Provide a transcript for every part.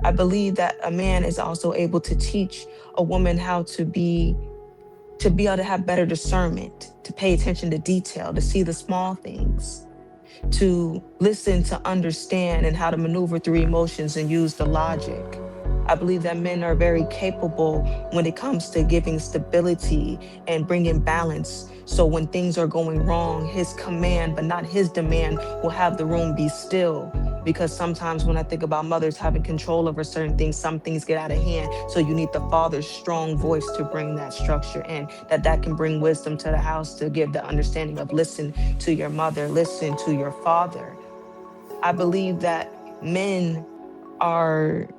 I believe that a man is also able to teach a woman how to be able to have better discernment, to pay attention to detail, to see the small things, to listen, to understand, and how to maneuver through emotions and use the logic. I believe that men are very capable when it comes to giving stability and bringing balance. So when things are going wrong, his command, but not his demand, will have the room be still. Because sometimes when I think about mothers having control over certain things, some things get out of hand. So you need the father's strong voice to bring that structure in, that can bring wisdom to the house, to give the understanding of listen to your mother, listen to your father. I believe that men are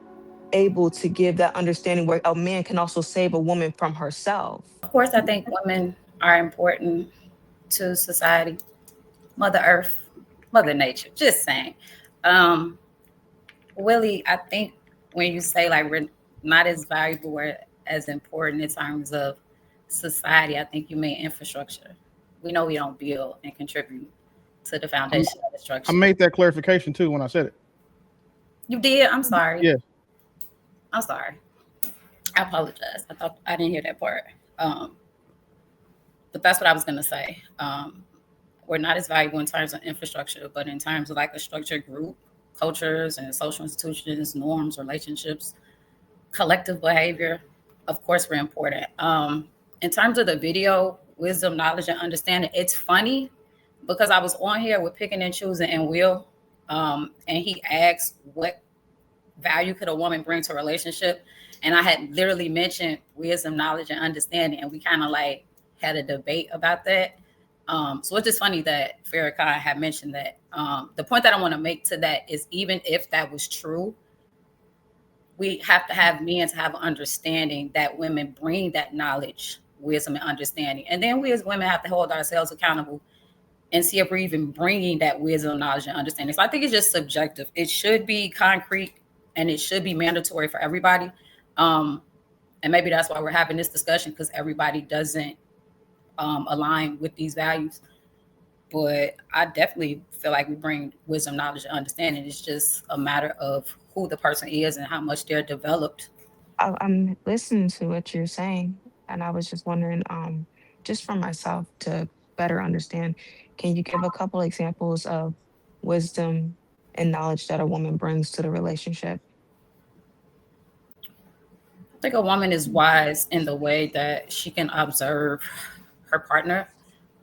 able to give that understanding where a man can also save a woman from herself. Of course, I think women are important to society, Mother Earth, Mother Nature. Just saying. Um, Willie, I think when you say like we're not as valuable or as important in terms of society, I think you mean infrastructure. We know we don't build and contribute to the I'm, foundation of the I structure. made that clarification too when I said it. You did? I'm sorry. Yes. I'm sorry. I apologize. I thought I didn't hear that part. Um, but that's what I was gonna say. We're not as valuable in terms of infrastructure, but in terms of like a structured group, cultures and social institutions, norms, relationships, collective behavior, of course, we're important. In terms of the video, wisdom, knowledge, and understanding, it's funny because I was on here with picking and choosing and Will, and he asked what value could a woman bring to a relationship, and I had literally mentioned wisdom, knowledge, and understanding, and we kind of like had a debate about that. So it's just funny that Farrakhan had mentioned that. The point that I want to make to that is even if that was true, we have to have men to have an understanding that women bring that knowledge, wisdom, and understanding. And then we as women have to hold ourselves accountable and see if we're even bringing that wisdom, knowledge, and understanding. So I think it's just subjective. It should be concrete and it should be mandatory for everybody. Um, and maybe that's why we're having this discussion because everybody doesn't align with these values. But I definitely feel like we bring wisdom, knowledge, and understanding. It's just a matter of who the person is and how much they're developed. I'm listening to what you're saying, and I was just wondering, just for myself to better understand, can you give a couple examples of wisdom and knowledge that a woman brings to the relationship? I think a woman is wise in the way that she can observe her partner.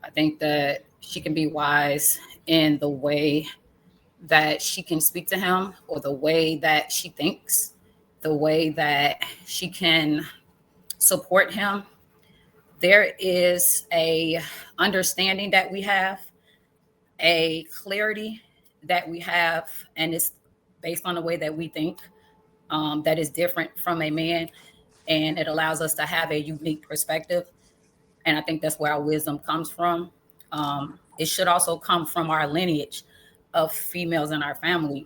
I think that she can be wise in the way that she can speak to him or the way that she thinks, the way that she can support him. There is a understanding that we have, a clarity that we have, and it's based on the way that we think, that is different from a man, and it allows us to have a unique perspective. And I think that's where our wisdom comes from. It should also come from our lineage of females in our family,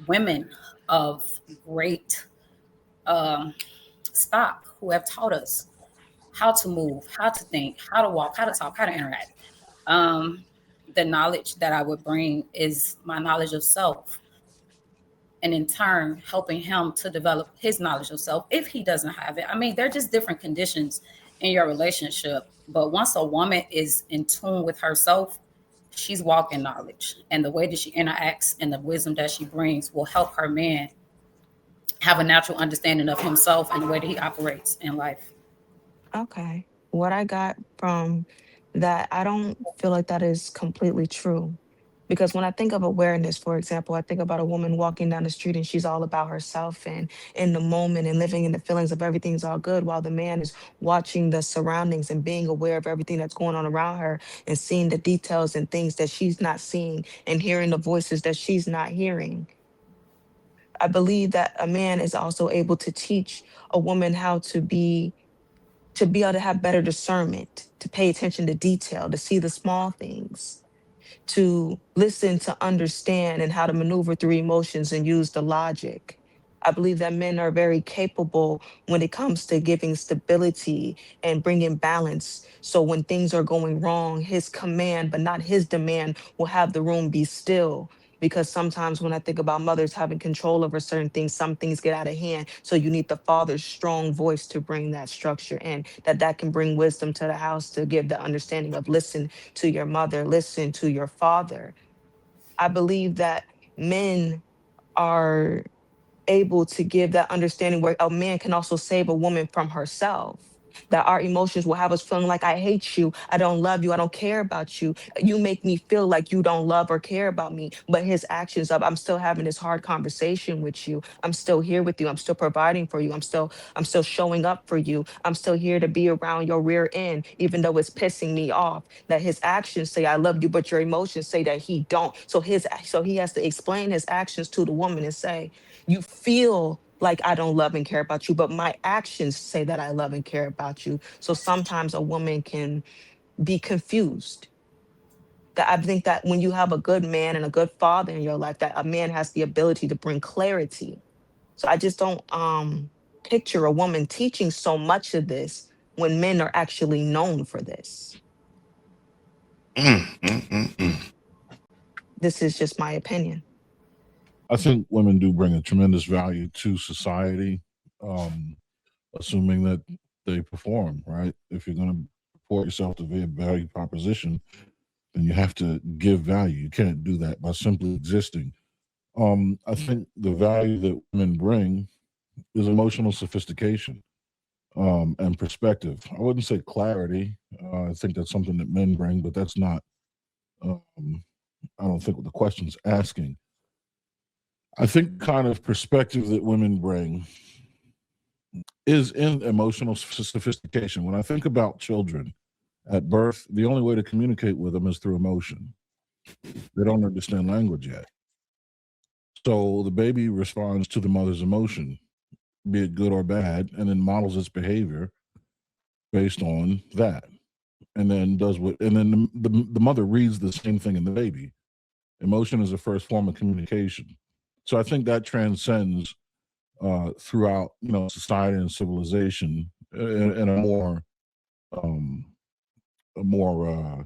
women of great um, stock who have taught us how to move, how to think, how to walk, how to talk, how to interact. Um, the knowledge that I would bring is my knowledge of self, and in turn, helping him to develop his knowledge of self if he doesn't have it. I mean, they're just different conditions in your relationship. But once a woman is in tune with herself, she's walking knowledge. And the way that she interacts and the wisdom that she brings will help her man have a natural understanding of himself and the way that he operates in life. Okay. What I got from that, I don't feel like that is completely true. Because when I think of awareness, for example, I think about a woman walking down the street and she's all about herself and in the moment and living in the feelings of everything's all good, while the man is watching the surroundings and being aware of everything that's going on around her and seeing the details and things that she's not seeing and hearing the voices that she's not hearing. I believe that a man is also able to teach a woman how to be able to have better discernment, to pay attention to detail, to see the small things, to listen, to understand, and how to maneuver through emotions and use the logic. I believe that men are very capable when it comes to giving stability and bringing balance. So when things are going wrong, his command, but not his demand, will have the room be still. Because sometimes when I think about mothers having control over certain things, some things get out of hand. So you need the father's strong voice to bring that structure in, that can bring wisdom to the house, to give the understanding of listen to your mother, listen to your father. I believe that men are able to give that understanding where a man can also save a woman from herself. That our emotions will have us feeling like, I hate you, I don't love you, I don't care about you. You make me feel like you don't love or care about me. But his actions of, I'm still having this hard conversation with you. I'm still here with you. I'm still providing for you. I'm still showing up for you. I'm still here to be around your rear end, even though it's pissing me off. That his actions say I love you, but your emotions say that he don't. So he has to explain his actions to the woman and say, you feel like I don't love and care about you, but my actions say that I love and care about you. So sometimes a woman can be confused. That I think that when you have a good man and a good father in your life, that a man has the ability to bring clarity. So I just don't picture a woman teaching so much of this when men are actually known for this. Mm, mm, mm, mm. This is just my opinion. I think women do bring a tremendous value to society, um, assuming that they perform, right? If you're going to report yourself to be a value proposition, then you have to give value. You can't do that by simply existing. I think the value that women bring is emotional sophistication and perspective. I wouldn't say clarity. I think that's something that men bring, but that's not, um, I don't think what the question's asking. I think kind of perspective that women bring is in emotional sophistication. When I think about children at birth, the only way to communicate with them is through emotion. They don't understand language yet. So the baby responds to the mother's emotion, be it good or bad, and then models its behavior based on that. And then does what, and then the mother reads the same thing in the baby. Emotion is the first form of communication. So I think that transcends throughout, society and civilization in um, a more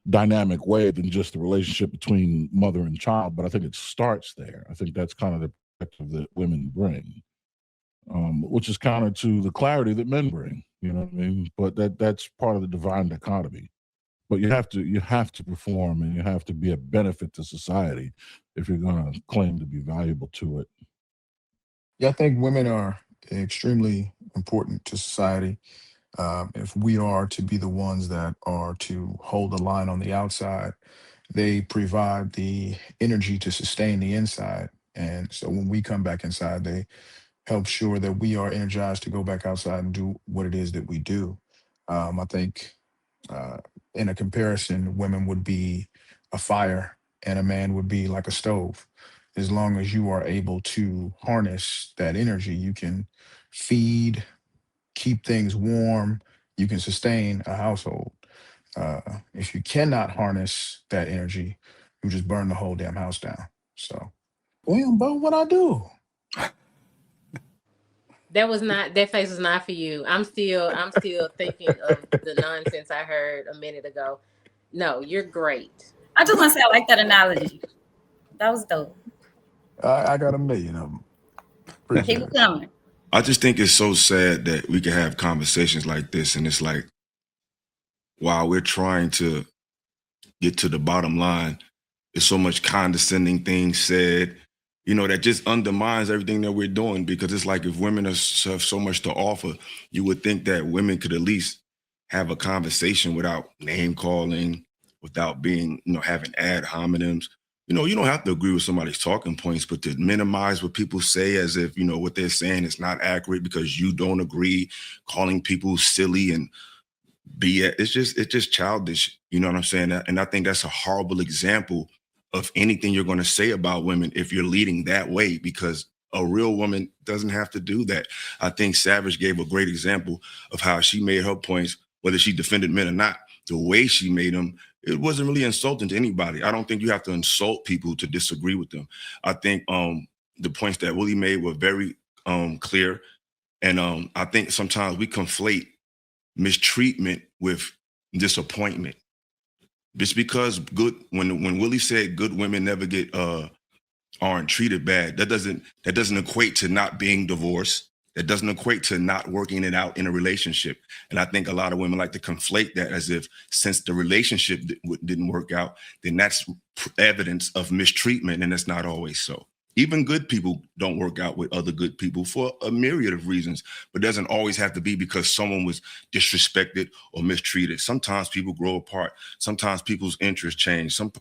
dynamic way than just the relationship between mother and child. But I think it starts there. I think that's kind of the perspective that women bring, which is counter to the clarity that men bring. You know what I mean? But that's part of the divine dichotomy. But you have to perform, and you have to be a benefit to society if you're going to claim to be valuable to it. Yeah, I think women are extremely important to society. If we are to be the ones that are to hold the line on the outside, they provide the energy to sustain the inside. And so when we come back inside, they help sure that we are energized to go back outside and do what it is that we do. I think uh, in a comparison, women would be a fire and a man would be like a stove. As long as you are able to harness that energy, you can feed, keep things warm, you can sustain a household. If you cannot harness that energy, you just burn the whole damn house down. So, William, but what I do? That face was not for you. I'm still thinking of the nonsense I heard a minute ago. No, you're great. I just want to say I like that analogy. That was dope. I got a million of them. Keep Appreciate it it. coming. I just think it's so sad that we can have conversations like this, and it's like while we're trying to get to the bottom line, there's so much condescending things said, that just undermines everything that we're doing. Because it's like if women have so much to offer, you would think that women could at least have a conversation without name calling, without being, having ad hominems. You don't have to agree with somebody's talking points, but to minimize what people say as if, what they're saying is not accurate because you don't agree, calling people silly and it's just childish. You know what I'm saying? And I think that's a horrible example of anything you're going to say about women if you're leading that way, because a real woman doesn't have to do that. I think Savage gave a great example of how she made her points, whether she defended men or not. The way she made them, it wasn't really insulting to anybody. I don't think you have to insult people to disagree with them. I think the points that Willie made were very clear. And I think sometimes we conflate mistreatment with disappointment. Just because when Willie said good women never get aren't treated bad, that doesn't equate to not being divorced. That doesn't equate to not working it out in a relationship. And I think a lot of women like to conflate that as if since the relationship didn't work out, then that's evidence of mistreatment, and it's not always so. Even good people don't work out with other good people for a myriad of reasons, but it doesn't always have to be because someone was disrespected or mistreated. Sometimes people grow apart. Sometimes people's interests change. Some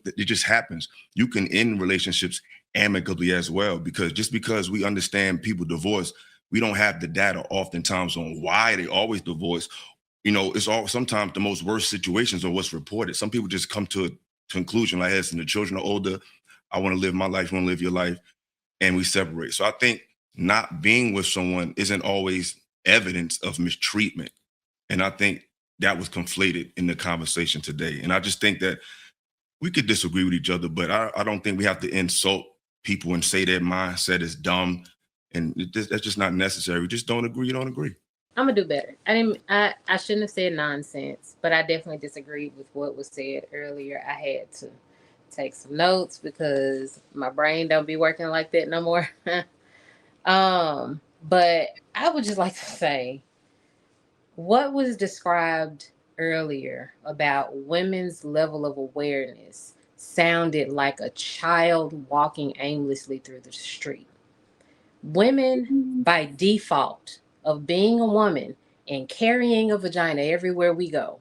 it just happens. You can end relationships amicably as well, because just because we understand people divorce, we don't have the data oftentimes on why they always divorce. It's all sometimes the most worst situations are what's reported. Some people just come to a conclusion like, listen, the children are older. I want to live my life, you want to live your life, and we separate. So I think not being with someone isn't always evidence of mistreatment. And I think that was conflated in the conversation today. And I just think that we could disagree with each other, but I don't think we have to insult people and say their mindset is dumb. And that's just not necessary. We just don't agree, you don't agree. I'm gonna do better. I shouldn't have said nonsense, but I definitely disagreed with what was said earlier. I had to take some notes because my brain don't be working like that no more. But I would just like to say what was described earlier about women's level of awareness sounded like a child walking aimlessly through the street. Women, by default of being a woman and carrying a vagina everywhere we go,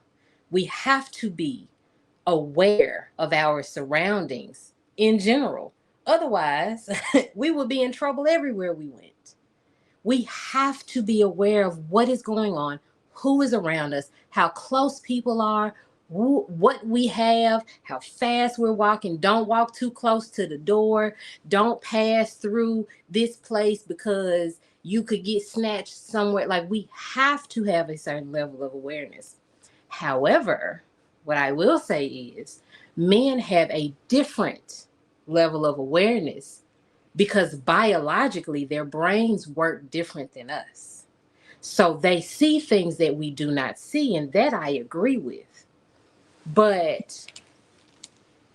we have to be aware of our surroundings in general. Otherwise, we would be in trouble everywhere we went. We have to be aware of what is going on, who is around us, how close people are, what we have, how fast we're walking. Don't walk too close to the door. Don't pass through this place because you could get snatched somewhere. Like, we have to have a certain level of awareness. However, what I will say is men have a different level of awareness because biologically their brains work different than us. So they see things that we do not see, and that I agree with. But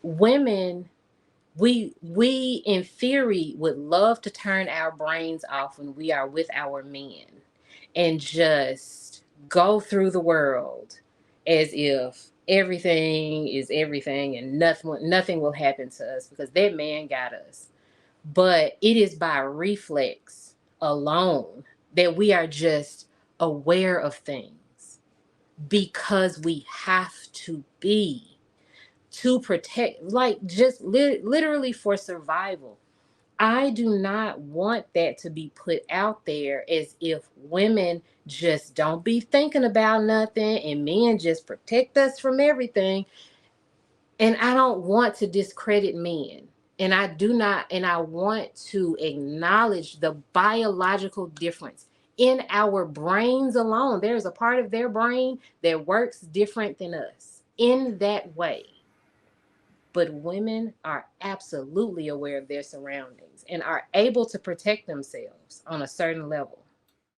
women, we in theory would love to turn our brains off when we are with our men and just go through the world as if everything is everything and nothing will happen to us because that man got us. But it is by reflex alone that we are just aware of things because we have to be to protect, like just literally for survival. I do not want that to be put out there as if women just don't be thinking about nothing and men just protect us from everything. And I don't want to discredit men. And I want to acknowledge the biological difference in our brains alone. There's a part of their brain that works different than us in that way. But women are absolutely aware of their surroundings and are able to protect themselves on a certain level.